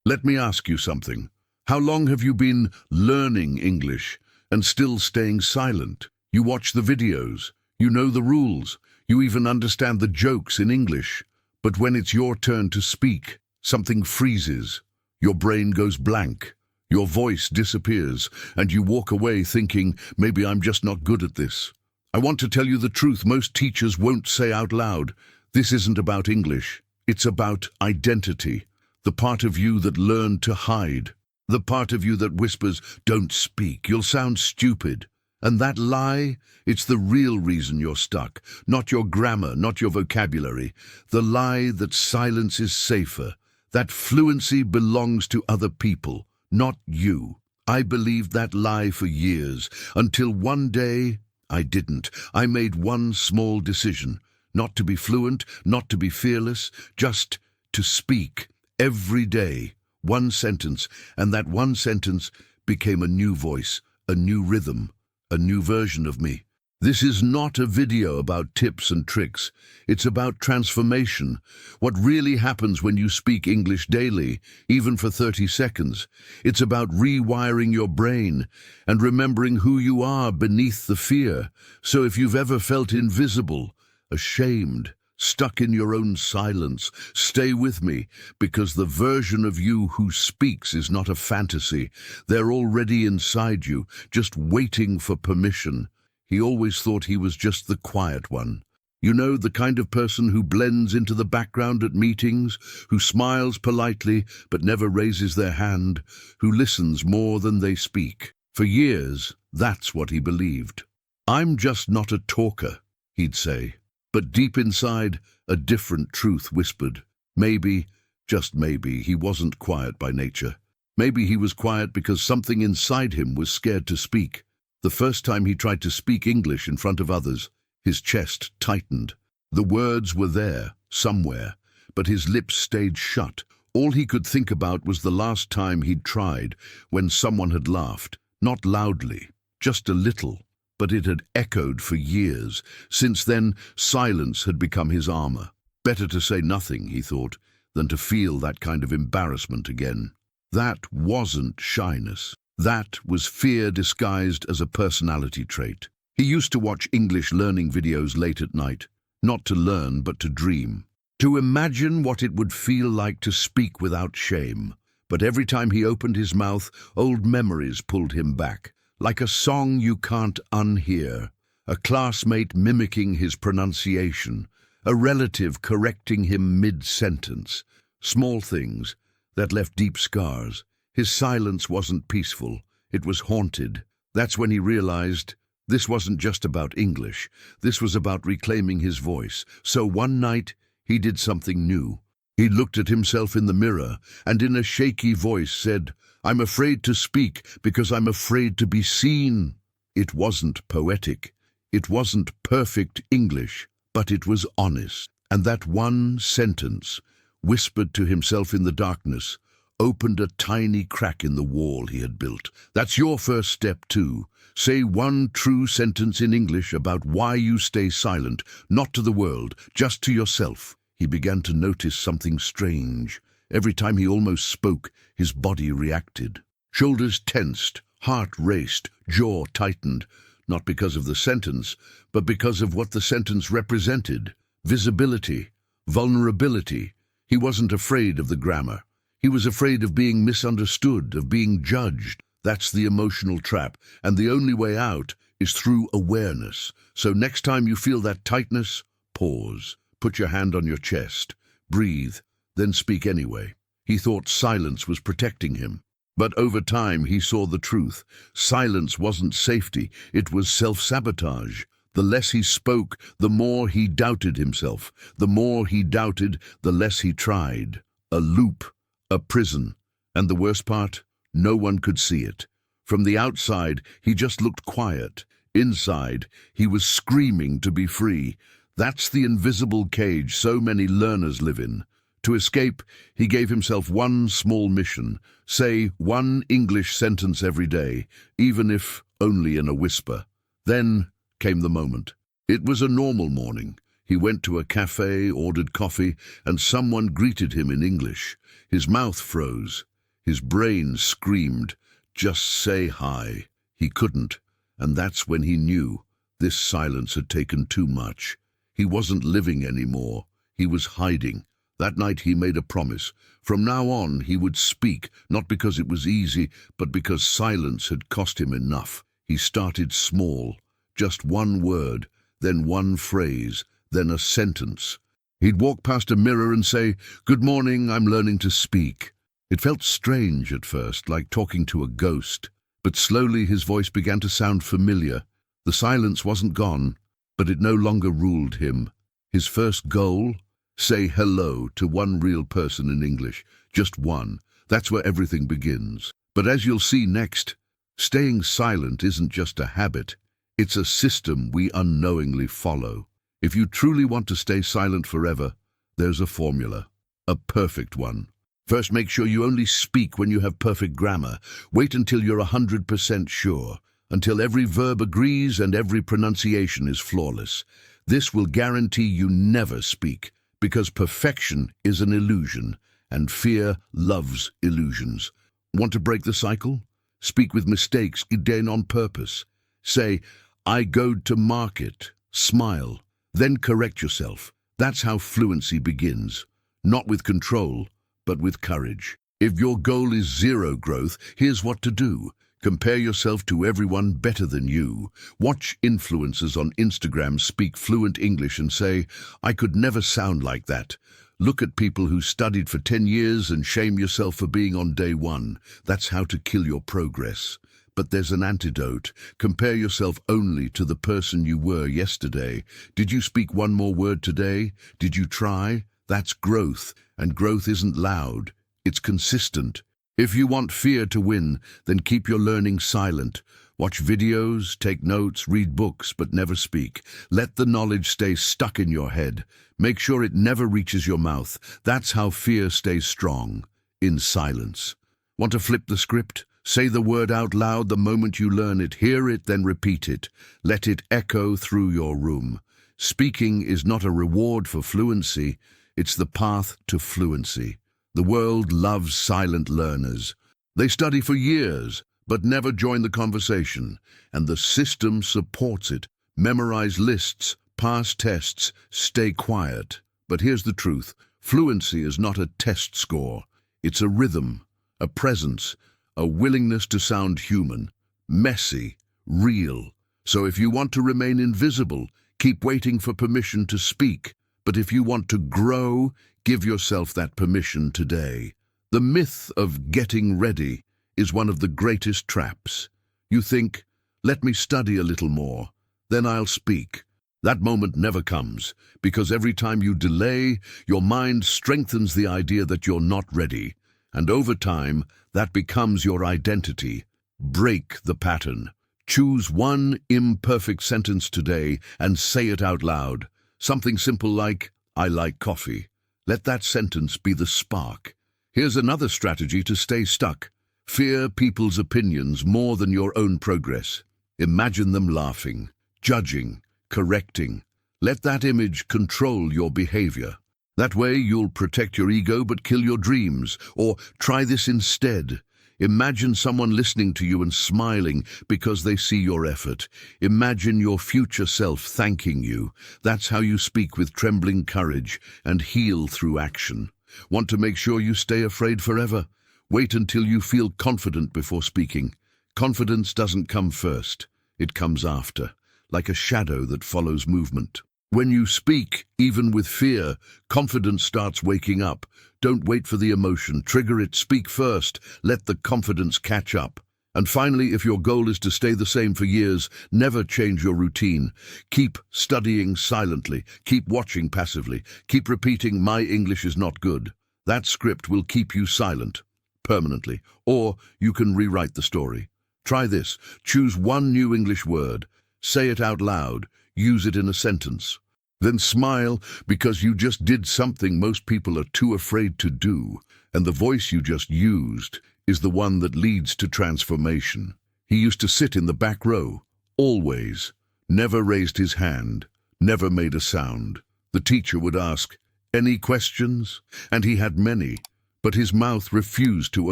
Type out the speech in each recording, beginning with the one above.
Let me ask you something. How long have you been learning English and still staying silent? You watch the videos, you know the rules, you even understand the jokes in English. But when it's your turn to speak, something freezes. Your brain goes blank. Your voice disappears, and you walk away thinking, maybe I'm just not good at this. I want to tell you the truth most teachers won't say out loud. This isn't about English. It's about identity. The part of you that learned to hide. The part of you that whispers, don't speak, you'll sound stupid. And that lie, it's the real reason you're stuck. Not your grammar, not your vocabulary. The lie that silence is safer. That fluency belongs to other people, not you. I believed that lie for years, until one day I didn't. I made one small decision. Not to be fluent, not to be fearless, just to speak. Every day, one sentence, and that one sentence became a new voice, a new rhythm, a new version of me. This is not a video about tips and tricks. It's about transformation. What really happens when you speak English daily, even for 30 seconds. It's about rewiring your brain and remembering who you are beneath the fear. So if you've ever felt invisible, ashamed, stuck in your own silence, stay with me, because the version of you who speaks is not a fantasy. They're already inside you, just waiting for permission. He always thought he was just the quiet one. You know, the kind of person who blends into the background at meetings, who smiles politely but never raises their hand, who listens more than they speak. For years, that's what he believed. I'm just not a talker, he'd say. But deep inside, a different truth whispered. Maybe, just maybe, he wasn't quiet by nature. Maybe he was quiet because something inside him was scared to speak. The first time he tried to speak English in front of others, his chest tightened. The words were there, somewhere, but his lips stayed shut. All he could think about was the last time he'd tried, when someone had laughed. Not loudly, just a little, but it had echoed for years. Since then, silence had become his armor. Better to say nothing, he thought, than to feel that kind of embarrassment again. That wasn't shyness. That was fear disguised as a personality trait. He used to watch English learning videos late at night, not to learn but to dream, to imagine what it would feel like to speak without shame. But every time he opened his mouth, old memories pulled him back, like a song you can't unhear, a classmate mimicking his pronunciation, a relative correcting him mid-sentence. Small things that left deep scars. His silence wasn't peaceful, it was haunted. That's when he realized this wasn't just about English, this was about reclaiming his voice. So one night, he did something new. He looked at himself in the mirror and in a shaky voice said, I'm afraid to speak because I'm afraid to be seen. It wasn't poetic, it wasn't perfect English, but it was honest. And that one sentence, whispered to himself in the darkness, opened a tiny crack in the wall he had built. That's your first step too. Say one true sentence in English about why you stay silent, not to the world, just to yourself. He began to notice something strange. Every time he almost spoke, his body reacted. Shoulders tensed, heart raced, jaw tightened, not because of the sentence, but because of what the sentence represented. Visibility, vulnerability. He wasn't afraid of the grammar. He was afraid of being misunderstood, of being judged. That's the emotional trap, and the only way out is through awareness. So next time you feel that tightness, pause. Put your hand on your chest. Breathe, then speak anyway. He thought silence was protecting him. But over time he saw the truth. Silence wasn't safety, it was self-sabotage. The less he spoke, the more he doubted himself. The more he doubted, the less he tried. A loop. A prison, and the worst part, no one could see it. From the outside, he just looked quiet. Inside, he was screaming to be free. That's the invisible cage so many learners live in. To escape, he gave himself one small mission. Say one English sentence every day, even if only in a whisper. Then came the moment. It was a normal morning. He went to a cafe, ordered coffee, and someone greeted him in English. His mouth froze. His brain screamed, "Just say hi." He couldn't, and that's when he knew this silence had taken too much. He wasn't living anymore. He was hiding. That night he made a promise. From now on he would speak, not because it was easy, but because silence had cost him enough. He started small, just one word, then one phrase, then a sentence. He'd walk past a mirror and say, "Good morning, I'm learning to speak." It felt strange at first, like talking to a ghost, but slowly his voice began to sound familiar. The silence wasn't gone, but it no longer ruled him. His first goal? Say hello to one real person in English. Just one. That's where everything begins. But as you'll see next, staying silent isn't just a habit. It's a system we unknowingly follow. If you truly want to stay silent forever, there's a formula. A perfect one. First, make sure you only speak when you have perfect grammar. Wait until you're 100% sure, until every verb agrees and every pronunciation is flawless. This will guarantee you never speak, because perfection is an illusion, and fear loves illusions. Want to break the cycle? Speak with mistakes again on purpose. Say, "I go to market." Smile. Then correct yourself. That's how fluency begins. Not with control, but with courage. If your goal is zero growth, here's what to do. Compare yourself to everyone better than you. Watch influencers on Instagram speak fluent English and say, "I could never sound like that." Look at people who studied for 10 years and shame yourself for being on day one. That's how to kill your progress. But there's an antidote. Compare yourself only to the person you were yesterday. Did you speak one more word today? Did you try? That's growth, and growth isn't loud. It's consistent. If you want fear to win, then keep your learning silent. Watch videos, take notes, read books, but never speak. Let the knowledge stay stuck in your head. Make sure it never reaches your mouth. That's how fear stays strong, in silence. Want to flip the script? Say the word out loud the moment you learn it. Hear it, then repeat it. Let it echo through your room. Speaking is not a reward for fluency. It's the path to fluency. The world loves silent learners. They study for years, but never join the conversation, and the system supports it. Memorize lists, pass tests, stay quiet. But here's the truth. Fluency is not a test score. It's a rhythm, a presence, a willingness to sound human, messy, real. So if you want to remain invisible, keep waiting for permission to speak. But if you want to grow, give yourself that permission today. The myth of getting ready is one of the greatest traps. You think, "Let me study a little more, then I'll speak." That moment never comes, because every time you delay, your mind strengthens the idea that you're not ready. And over time, that becomes your identity. Break the pattern. Choose one imperfect sentence today and say it out loud. Something simple like, "I like coffee." Let that sentence be the spark. Here's another strategy to stay stuck. Fear people's opinions more than your own progress. Imagine them laughing, judging, correcting. Let that image control your behavior. That way you'll protect your ego but kill your dreams. Or try this instead. Imagine someone listening to you and smiling because they see your effort. Imagine your future self thanking you. That's how you speak with trembling courage and heal through action. Want to make sure you stay afraid forever? Wait until you feel confident before speaking. Confidence doesn't come first. It comes after, like a shadow that follows movement. When you speak, even with fear, confidence starts waking up. Don't wait for the emotion. Trigger it. Speak first. Let the confidence catch up. And finally, if your goal is to stay the same for years, never change your routine. Keep studying silently. Keep watching passively. Keep repeating, "My English is not good." That script will keep you silent permanently. Or you can rewrite the story. Try this. Choose one new English word. Say it out loud. Use it in a sentence. Then smile because you just did something most people are too afraid to do. And the voice you just used is the one that leads to transformation. He used to sit in the back row, always, never raised his hand, never made a sound. The teacher would ask, "Any questions?" And he had many, but his mouth refused to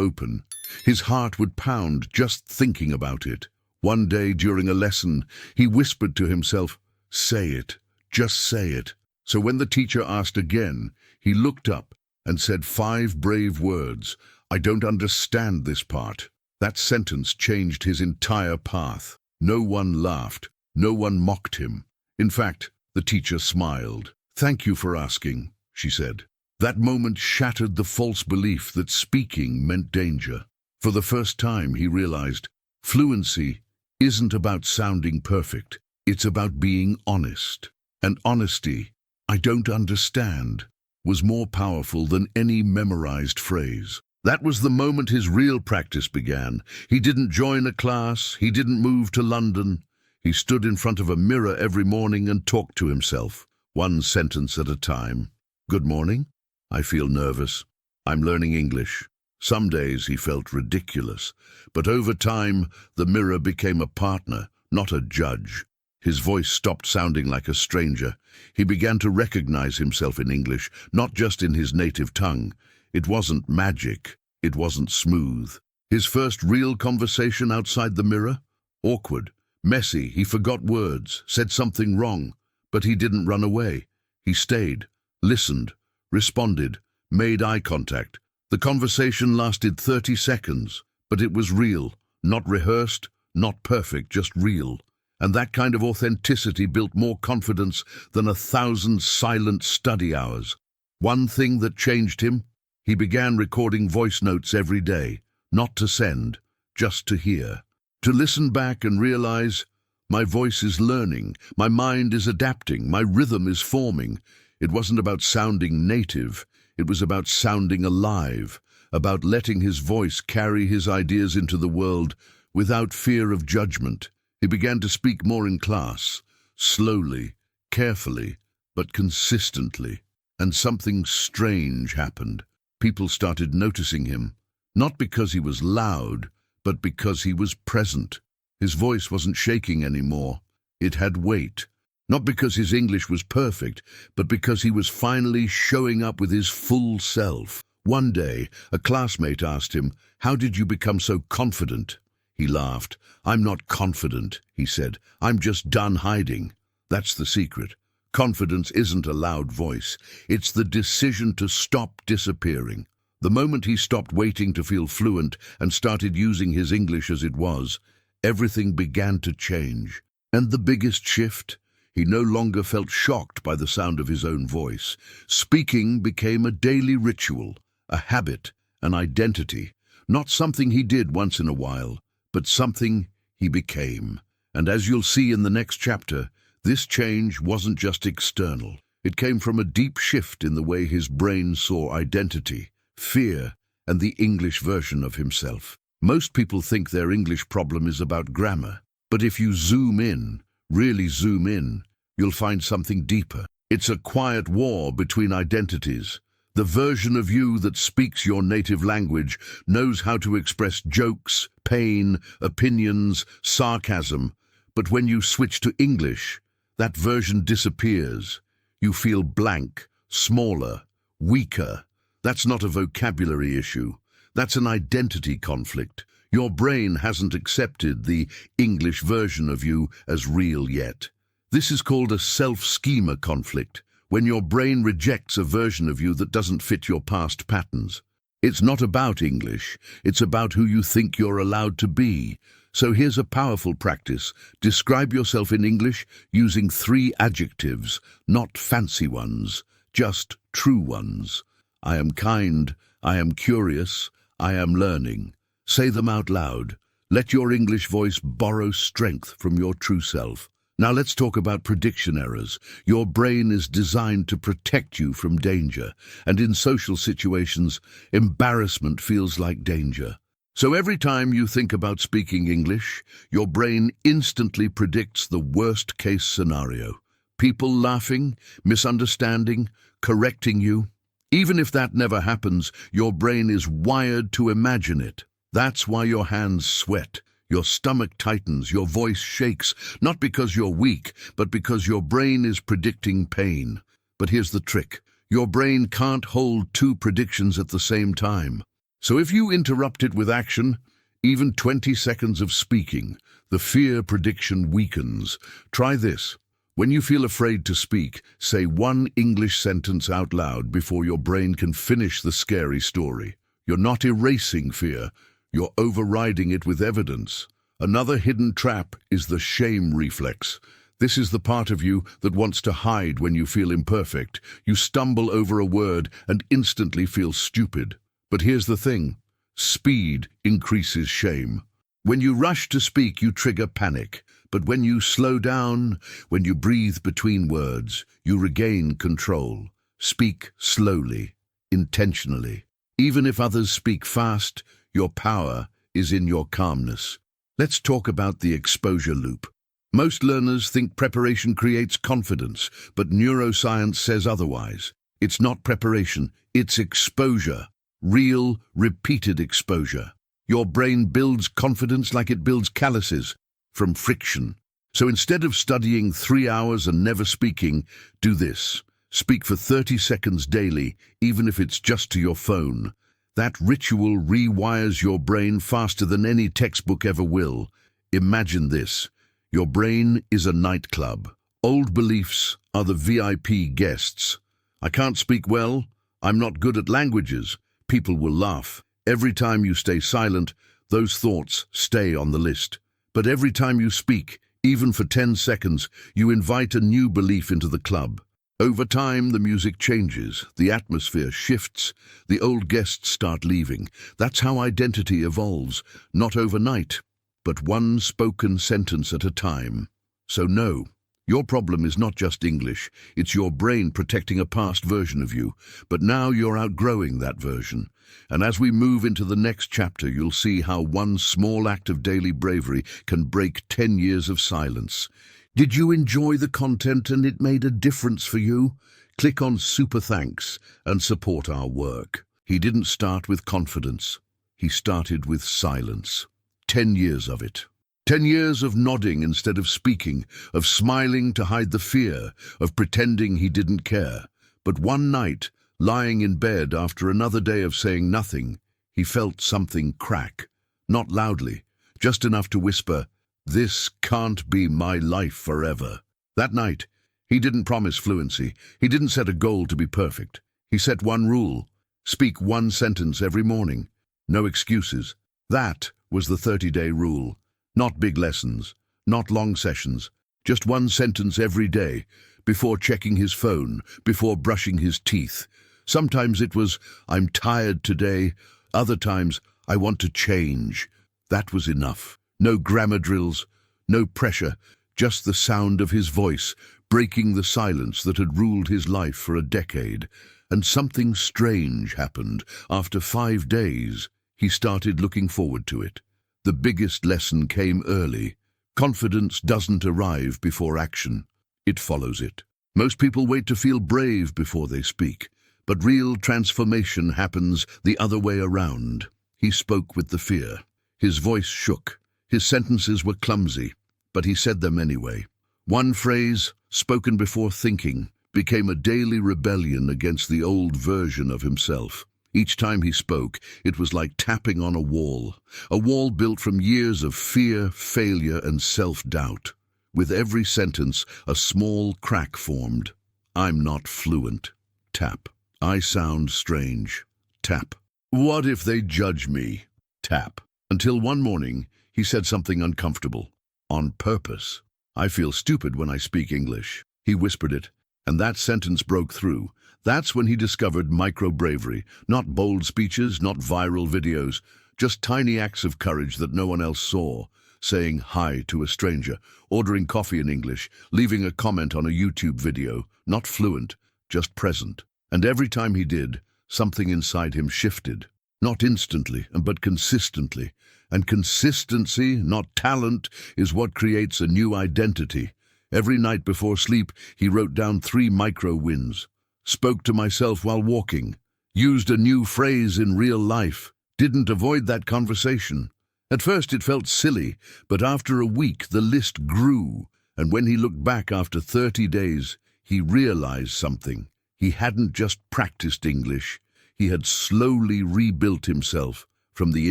open. His heart would pound just thinking about it. One day during a lesson, he whispered to himself, "Say it, just say it." So when the teacher asked again, he looked up and said 5 brave words, "I don't understand this part." That sentence changed his entire path. No one laughed. No one mocked him. In fact, the teacher smiled. "Thank you for asking," she said. That moment shattered the false belief that speaking meant danger. For the first time, he realized fluency isn't about sounding perfect. It's about being honest. And honesty, "I don't understand," was more powerful than any memorized phrase. That was the moment his real practice began. He didn't join a class. He didn't move to London. He stood in front of a mirror every morning and talked to himself, one sentence at a time. "Good morning. I feel nervous. I'm learning English." Some days he felt ridiculous, but over time the mirror became a partner, not a judge. His voice stopped sounding like a stranger. He began to recognize himself in English, not just in his native tongue. It wasn't magic. It wasn't smooth. His first real conversation outside the mirror? Awkward, messy. He forgot words, said something wrong, but he didn't run away. He stayed, listened, responded, made eye contact. The conversation lasted 30 seconds, but it was real, not rehearsed, not perfect, just real. And that kind of authenticity built more confidence than 1,000 silent study hours. One thing that changed him? He began recording voice notes every day, not to send, just to hear. To listen back and realize, my voice is learning, my mind is adapting, my rhythm is forming. It wasn't about sounding native, it was about sounding alive, about letting his voice carry his ideas into the world without fear of judgment. He began to speak more in class, slowly, carefully, but consistently. And something strange happened. People started noticing him, not because he was loud, but because he was present. His voice wasn't shaking anymore. It had weight. Not because his English was perfect, but because he was finally showing up with his full self. One day, a classmate asked him, "How did you become so confident?" He laughed. "I'm not confident," he said. "I'm just done hiding." That's the secret. Confidence isn't a loud voice. It's the decision to stop disappearing. The moment he stopped waiting to feel fluent and started using his English as it was, everything began to change. And the biggest shift? He no longer felt shocked by the sound of his own voice. Speaking became a daily ritual, a habit, an identity. Not something he did once in a while, but something he became. And as you'll see in the next chapter, this change wasn't just external. It came from a deep shift in the way his brain saw identity, fear, and the English version of himself. Most people think their English problem is about grammar, but if you zoom in, really zoom in, you'll find something deeper. It's a quiet war between identities. The version of you that speaks your native language knows how to express jokes, pain, opinions, sarcasm, but when you switch to English, that version disappears. You feel blank, smaller, weaker. That's not a vocabulary issue. That's an identity conflict. Your brain hasn't accepted the English version of you as real yet. This is called a self-schema conflict, when your brain rejects a version of you that doesn't fit your past patterns. It's not about English, it's about who you think you're allowed to be. So here's a powerful practice. Describe yourself in English using 3 adjectives, not fancy ones, just true ones. I am kind, I am curious, I am learning. Say them out loud. Let your English voice borrow strength from your true self. Now let's talk about prediction errors. Your brain is designed to protect you from danger, and in social situations, embarrassment feels like danger. So every time you think about speaking English, your brain instantly predicts the worst-case scenario. People laughing, misunderstanding, correcting you. Even if that never happens, your brain is wired to imagine it. That's why your hands sweat, your stomach tightens, your voice shakes, not because you're weak, but because your brain is predicting pain. But here's the trick. Your brain can't hold 2 predictions at the same time. So if you interrupt it with action, even 20 seconds of speaking, the fear prediction weakens. Try this. When you feel afraid to speak, say one English sentence out loud before your brain can finish the scary story. You're not erasing fear, you're overriding it with evidence. Another hidden trap is the shame reflex. This is the part of you that wants to hide when you feel imperfect. You stumble over a word and instantly feel stupid. But here's the thing. Speed increases shame. When you rush to speak, you trigger panic. But when you slow down, when you breathe between words, you regain control. Speak slowly, intentionally. Even if others speak fast, your power is in your calmness. Let's talk about the exposure loop. Most learners think preparation creates confidence, but neuroscience says otherwise. It's not preparation, it's exposure. Real, repeated exposure. Your brain builds confidence like it builds calluses, from friction. So instead of studying 3 hours and never speaking, do this. Speak for 30 seconds daily, even if it's just to your phone. That ritual rewires your brain faster than any textbook ever will. Imagine this. Your brain is a nightclub. Old beliefs are the VIP guests. I can't speak well. I'm not good at languages. People will laugh. Every time you stay silent, those thoughts stay on the list. But every time you speak, even for 10 seconds, you invite a new belief into the club. Over time, the music changes, the atmosphere shifts, the old guests start leaving. That's how identity evolves, not overnight, but one spoken sentence at a time. So no, your problem is not just English, it's your brain protecting a past version of you, but now you're outgrowing that version. And as we move into the next chapter, you'll see how one small act of daily bravery can break 10 years of silence. Did you enjoy the content and it made a difference for you? Click on Super Thanks and support our work. He didn't start with confidence. He started with silence. 10 years of it. 10 years of nodding instead of speaking, of smiling to hide the fear, of pretending he didn't care. But one night, lying in bed after another day of saying nothing, he felt something crack. Not loudly, just enough to whisper, "This can't be my life forever." That night, he didn't promise fluency. He didn't set a goal to be perfect. He set one rule: speak one sentence every morning. No excuses. That was the 30-day rule. Not big lessons, not long sessions, just one sentence every day, before checking his phone, before brushing his teeth. Sometimes it was, "I'm tired today." Other times, "I want to change." That was enough. No grammar drills, no pressure, just the sound of his voice, breaking the silence that had ruled his life for a decade. And something strange happened. After 5 days, he started looking forward to it. The biggest lesson came early. Confidence doesn't arrive before action. It follows it. Most people wait to feel brave before they speak, but real transformation happens the other way around. He spoke with the fear. His voice shook. His sentences were clumsy, but he said them anyway. One phrase, spoken before thinking, became a daily rebellion against the old version of himself. Each time he spoke, it was like tapping on a wall built from years of fear, failure, and self-doubt. With every sentence, a small crack formed. "I'm not fluent." Tap. "I sound strange." Tap. "What if they judge me?" Tap. Until one morning, he said something uncomfortable. On purpose. "I feel stupid when I speak English." He whispered it, and that sentence broke through. That's when he discovered micro-bravery. Not bold speeches, not viral videos, just tiny acts of courage that no one else saw. Saying hi to a stranger, ordering coffee in English, leaving a comment on a YouTube video. Not fluent, just present. And every time he did, something inside him shifted. Not instantly, but consistently. And consistency, not talent, is what creates a new identity. Every night before sleep, he wrote down 3 micro-wins. Spoke to myself while walking. Used a new phrase in real life. Didn't avoid that conversation. At first it felt silly, but after a week the list grew. And when he looked back after 30 days, he realized something. He hadn't just practiced English. He had slowly rebuilt himself from the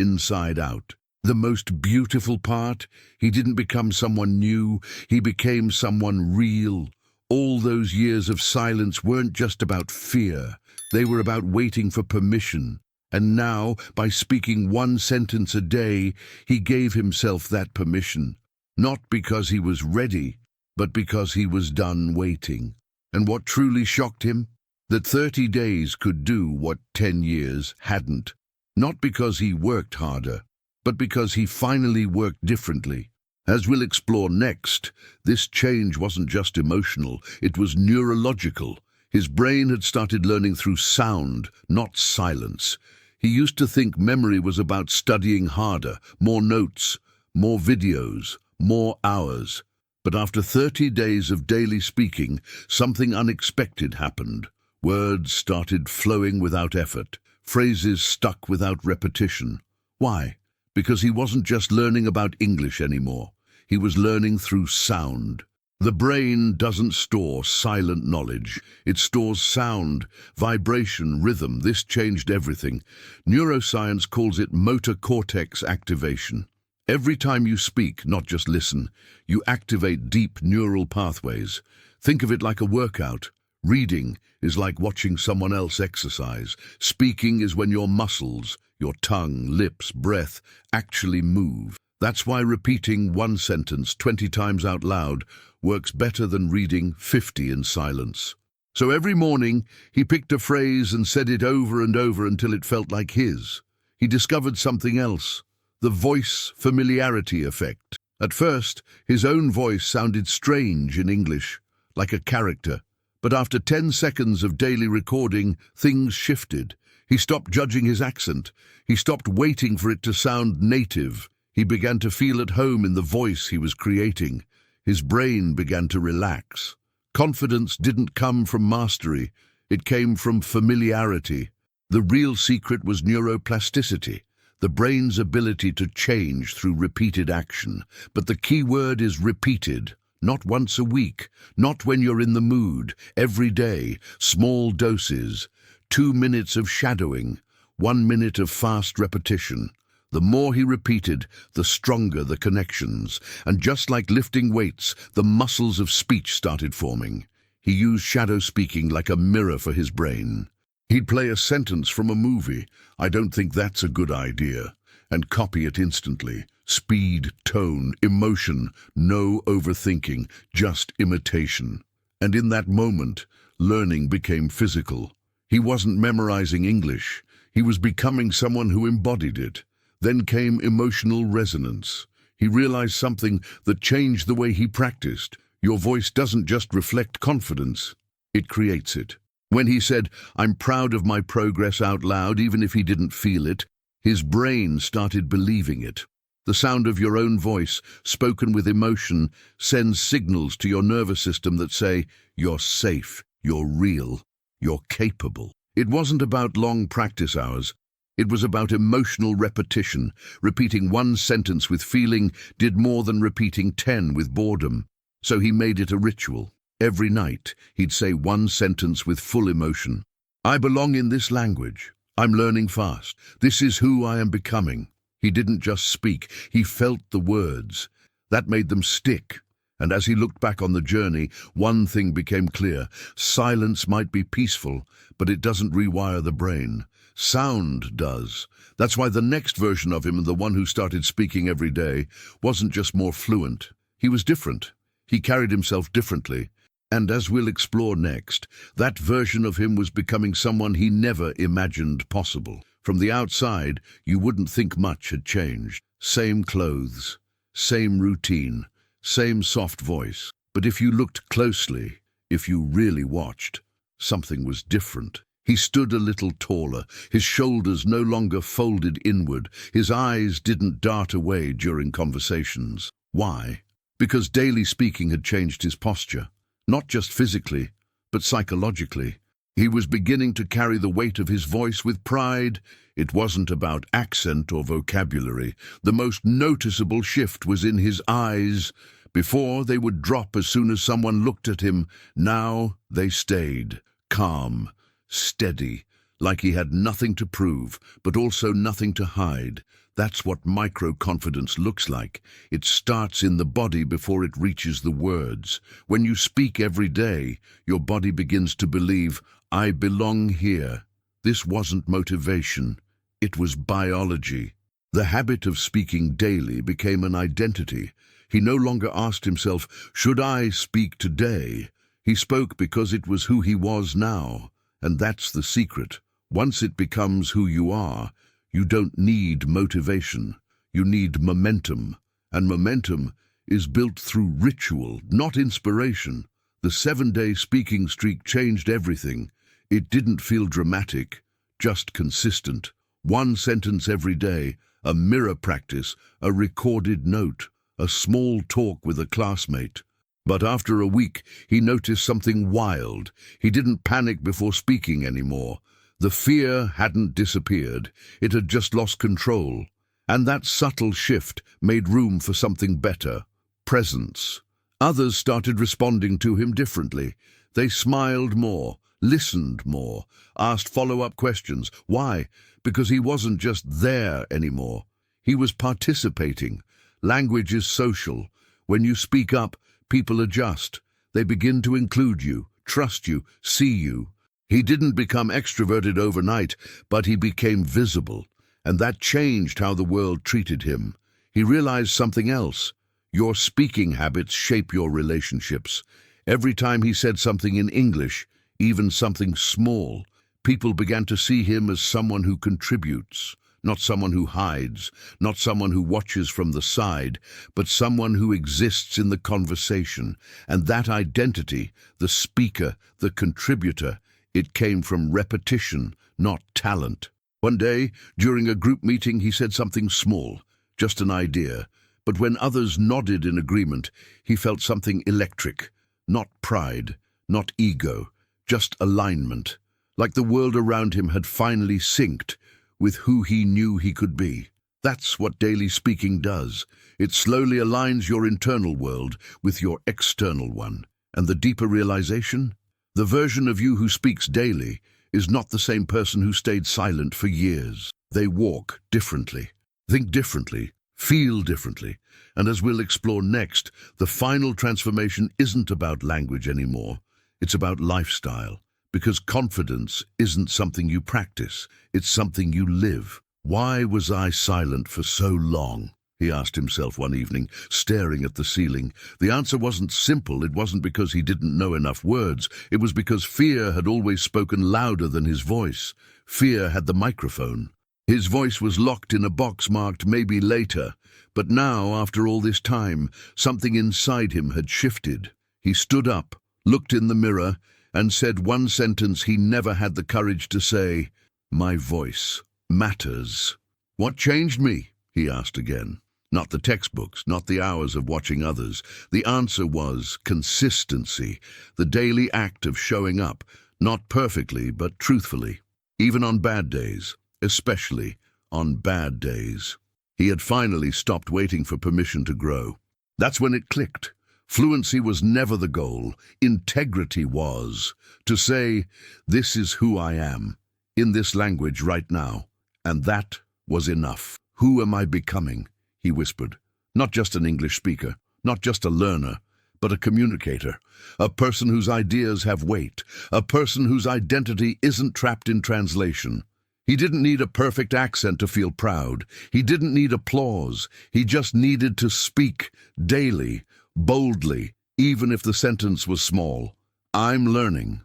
inside out. The most beautiful part, he didn't become someone new, he became someone real. All those years of silence weren't just about fear, they were about waiting for permission. And now, by speaking one sentence a day, he gave himself that permission. Not because he was ready, but because he was done waiting. And what truly shocked him? That 30 days could do what 10 years hadn't. Not because he worked harder, but because he finally worked differently. As we'll explore next, this change wasn't just emotional, it was neurological. His brain had started learning through sound, not silence. He used to think memory was about studying harder, more notes, more videos, more hours. But after 30 days of daily speaking, something unexpected happened. Words started flowing without effort. Phrases stuck without repetition. Why? Because he wasn't just learning about English anymore. He was learning through sound. The brain doesn't store silent knowledge. It stores sound, vibration, rhythm. This changed everything. Neuroscience calls it motor cortex activation. Every time you speak, not just listen, you activate deep neural pathways. Think of it like a workout. Reading is like watching someone else exercise. Speaking is when your muscles, your tongue, lips, breath actually move. That's why repeating one sentence 20 times out loud works better than reading 50 in silence. So every morning, he picked a phrase and said it over and over until it felt like his. He discovered something else, the voice familiarity effect. At first, his own voice sounded strange in English, like a character. But after 10 seconds of daily recording, things shifted. He stopped judging his accent. He stopped waiting for it to sound native. He began to feel at home in the voice he was creating. His brain began to relax. Confidence didn't come from mastery. It came from familiarity. The real secret was neuroplasticity, the brain's ability to change through repeated action. But the key word is repeated. Not once a week, not when you're in the mood, every day, small doses, 2 minutes of shadowing, 1 minute of fast repetition. The more he repeated, the stronger the connections. And just like lifting weights, the muscles of speech started forming. He used shadow speaking like a mirror for his brain. He'd play a sentence from a movie, "I don't think that's a good idea," and copy it instantly. Speed, tone, emotion, no overthinking, just imitation. And in that moment, learning became physical. He wasn't memorizing English. He was becoming someone who embodied it. Then came emotional resonance. He realized something that changed the way he practiced. Your voice doesn't just reflect confidence, it creates it. When he said, "I'm proud of my progress" out loud, even if he didn't feel it, his brain started believing it. The sound of your own voice, spoken with emotion, sends signals to your nervous system that say, you're safe, you're real, you're capable. It wasn't about long practice hours. It was about emotional repetition. Repeating one sentence with feeling did more than repeating 10 with boredom. So he made it a ritual. Every night, he'd say one sentence with full emotion. "I belong in this language. I'm learning fast. This is who I am becoming." He didn't just speak, he felt the words. That made them stick. And as he looked back on the journey, one thing became clear. Silence might be peaceful, but it doesn't rewire the brain. Sound does. That's why the next version of him, the one who started speaking every day, wasn't just more fluent. He was different. He carried himself differently. And as we'll explore next, that version of him was becoming someone he never imagined possible. From the outside, you wouldn't think much had changed. Same clothes, same routine, same soft voice. But if you looked closely, if you really watched, something was different. He stood a little taller, his shoulders no longer folded inward, his eyes didn't dart away during conversations. Why? Because daily speaking had changed his posture. Not just physically, but psychologically. He was beginning to carry the weight of his voice with pride. It wasn't about accent or vocabulary. The most noticeable shift was in his eyes. Before, they would drop as soon as someone looked at him. Now they stayed, calm, steady, like he had nothing to prove, but also nothing to hide. That's what micro-confidence looks like. It starts in the body before it reaches the words. When you speak every day, your body begins to believe, I belong here. This wasn't motivation. It was biology. The habit of speaking daily became an identity. He no longer asked himself, should I speak today? He spoke because it was who he was now. And that's the secret. Once it becomes who you are, you don't need motivation. You need momentum. And momentum is built through ritual, not inspiration. The 7-day speaking streak changed everything. It didn't feel dramatic, just consistent. One sentence every day, a mirror practice, a recorded note, a small talk with a classmate. But after a week, he noticed something wild. He didn't panic before speaking anymore. The fear hadn't disappeared. It had just lost control. And that subtle shift made room for something better: presence. Others started responding to him differently. They smiled more, listened more, asked follow-up questions. Why? Because he wasn't just there anymore. He was participating. Language is social. When you speak up, people adjust. They begin to include you, trust you, see you. He didn't become extroverted overnight, but he became visible, and that changed how the world treated him. He realized something else. Your speaking habits shape your relationships. Every time he said something in English, even something small, people began to see him as someone who contributes, not someone who hides, not someone who watches from the side, but someone who exists in the conversation. And that identity, the speaker, the contributor, it came from repetition, not talent. One day, during a group meeting, he said something small, just an idea. But when others nodded in agreement, he felt something electric. Not pride, not ego, just alignment. Like the world around him had finally synced with who he knew he could be. That's what daily speaking does. It slowly aligns your internal world with your external one. And the deeper realization? The version of you who speaks daily is not the same person who stayed silent for years. They walk differently, think differently, feel differently. And as we'll explore next, the final transformation isn't about language anymore. It's about lifestyle. Because confidence isn't something you practice, it's something you live. Why was I silent for so long? He asked himself one evening, staring at the ceiling. The answer wasn't simple. It wasn't because he didn't know enough words. It was because fear had always spoken louder than his voice. Fear had the microphone. His voice was locked in a box marked maybe later. But now, after all this time, something inside him had shifted. He stood up, looked in the mirror, and said one sentence he never had the courage to say: "My voice matters." What changed me? He asked again. Not the textbooks, not the hours of watching others. The answer was consistency, the daily act of showing up, not perfectly, but truthfully, even on bad days, especially on bad days. He had finally stopped waiting for permission to grow. That's when it clicked. Fluency was never the goal. Integrity was. To say, this is who I am, in this language right now. And that was enough. Who am I becoming? He whispered. Not just an English speaker, not just a learner, but a communicator. A person whose ideas have weight. A person whose identity isn't trapped in translation. He didn't need a perfect accent to feel proud. He didn't need applause. He just needed to speak daily, boldly, even if the sentence was small. I'm learning.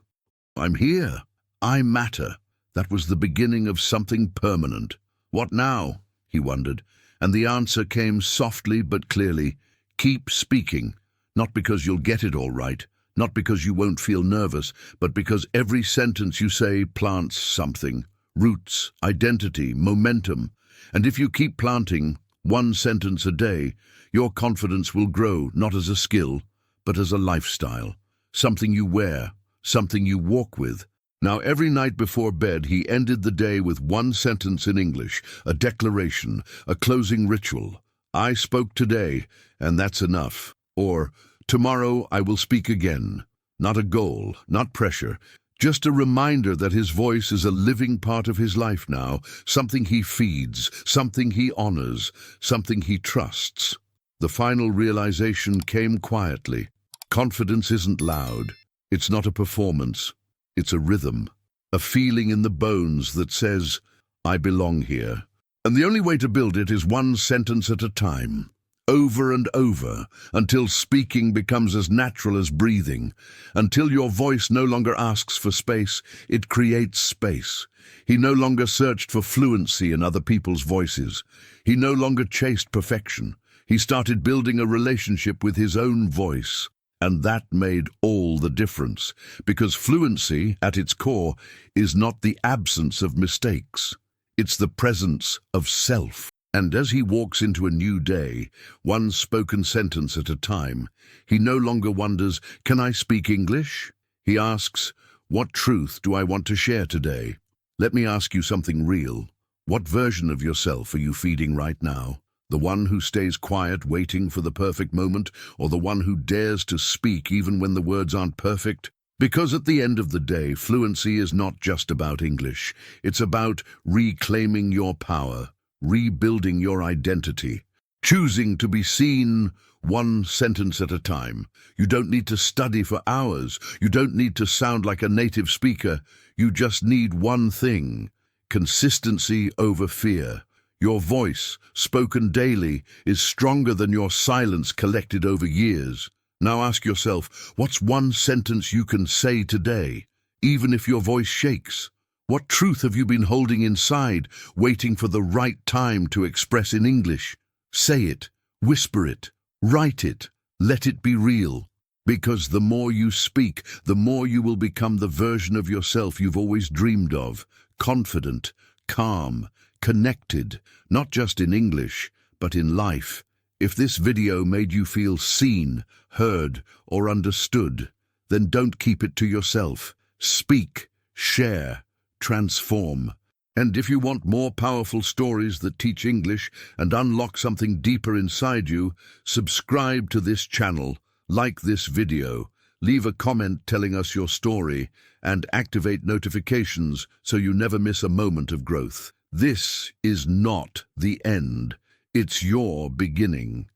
I'm here. I matter. That was the beginning of something permanent. What now? He wondered, and the answer came softly but clearly. Keep speaking, not because you'll get it all right, not because you won't feel nervous, but because every sentence you say plants something. Roots, identity, momentum. And if you keep planting one sentence a day, your confidence will grow not as a skill, but as a lifestyle. Something you wear, something you walk with. Now, every night before bed, he ended the day with one sentence in English, a declaration, a closing ritual. I spoke today, and that's enough. Or, tomorrow I will speak again. Not a goal, not pressure, Just a reminder that his voice is a living part of his life now, something he feeds, something he honors, something he trusts. The final realization came quietly. Confidence isn't loud. It's not a performance. It's a rhythm, a feeling in the bones that says, I belong here. And the only way to build it is one sentence at a time, over and over, until speaking becomes as natural as breathing, until your voice no longer asks for space, it creates space. He no longer searched for fluency in other people's voices. He no longer chased perfection. He started building a relationship with his own voice. And that made all the difference, because fluency, at its core, is not the absence of mistakes. It's the presence of self. And as he walks into a new day, one spoken sentence at a time, he no longer wonders, can I speak English? He asks, what truth do I want to share today? Let me ask you something real. What version of yourself are you feeding right now? The one who stays quiet, waiting for the perfect moment, or the one who dares to speak even when the words aren't perfect? Because at the end of the day, fluency is not just about English. It's about reclaiming your power, rebuilding your identity, choosing to be seen one sentence at a time. You don't need to study for hours. You don't need to sound like a native speaker. You just need one thing: consistency over fear. Your voice, spoken daily, is stronger than your silence collected over years. Now ask yourself, what's one sentence you can say today, even if your voice shakes? What truth have you been holding inside, waiting for the right time to express in English? Say it, whisper it, write it, let it be real. Because the more you speak, the more you will become the version of yourself you've always dreamed of, confident, calm, connected, not just in English, but in life. If this video made you feel seen, heard, or understood, then don't keep it to yourself. Speak, share, transform. And if you want more powerful stories that teach English and unlock something deeper inside you, subscribe to this channel, like this video, leave a comment telling us your story, and activate notifications so you never miss a moment of growth. This is not the end. It's your beginning.